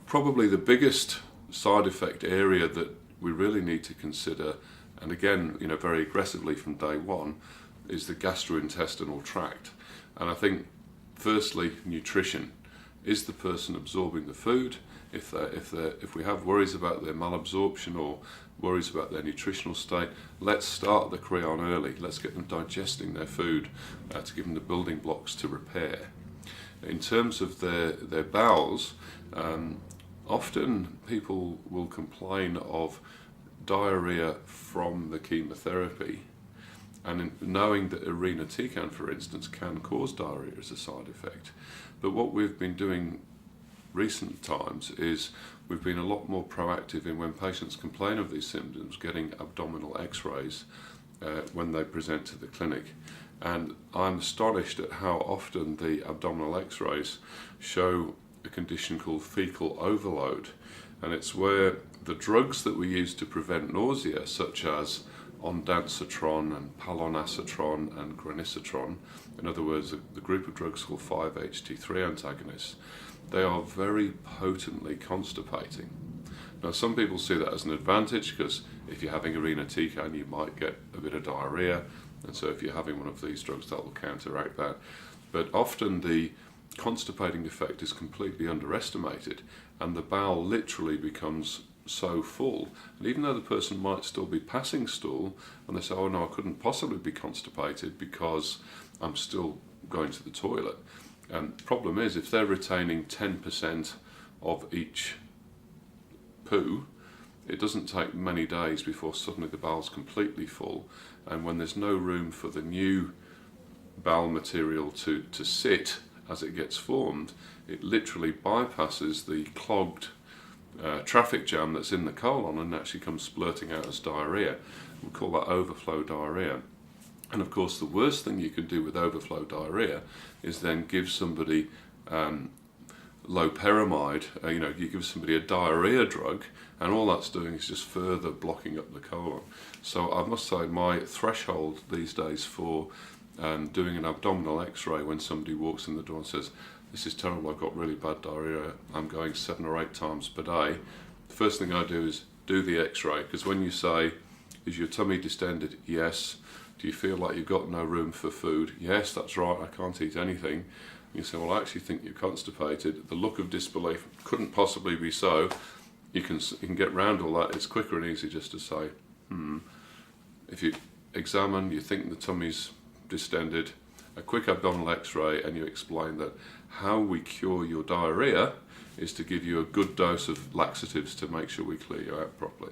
Probably the biggest side effect area that we really need to consider, and again, very aggressively from day one, is the gastrointestinal tract. And I think, firstly, nutrition. Is the person absorbing the food? If we have worries about their malabsorption or worries about their nutritional state, let's start the creon early. Let's get them digesting their food to give them the building blocks to repair. In terms of their bowels, often people will complain of diarrhea from the chemotherapy, and knowing that irinotecan, for instance, can cause diarrhea as a side effect. But what we've been doing recent times is we've been a lot more proactive in, when patients complain of these symptoms, getting abdominal x-rays when they present to the clinic. And I'm astonished at how often the abdominal x-rays show a condition called fecal overload. And it's where the drugs that we use to prevent nausea, such as ondansetron and palonacitron and granisetron, in other words, the group of drugs called 5-HT3 antagonists, they are very potently constipating. Now, some people see that as an advantage, because if you're having irinotecan, you might get a bit of diarrhea, and so if you're having one of these drugs, that will counteract that. But often the constipating effect is completely underestimated, and the bowel literally becomes so full. And even though the person might still be passing stool, and they say, oh no, I couldn't possibly be constipated because I'm still going to the toilet. And the problem is, if they're retaining 10% of each poo, it doesn't take many days before suddenly the bowel's completely full, and when there's no room for the new bowel material to sit as it gets formed, it literally bypasses the clogged traffic jam that's in the colon and actually comes splurting out as diarrhea. We call that overflow diarrhea. And of course, the worst thing you can do with overflow diarrhea is then give somebody loperamide. You give somebody a diarrhea drug, and all that's doing is just further blocking up the colon. So I must say, my threshold these days for doing an abdominal x-ray when somebody walks in the door and says, this is terrible, I've got really bad diarrhea, I'm going 7 or 8 times per day, the first thing I do is do the x-ray. Because when you say, is your tummy distended? Yes. Do you feel like you've got no room for food? Yes, that's right, I can't eat anything. You say, well, I actually think you're constipated. The look of disbelief couldn't possibly be so. You can get round all that. It's quicker and easier just to say, If you examine, you think the tummy's distended, a quick abdominal x-ray, and you explain that how we cure your diarrhea is to give you a good dose of laxatives to make sure we clear you out properly.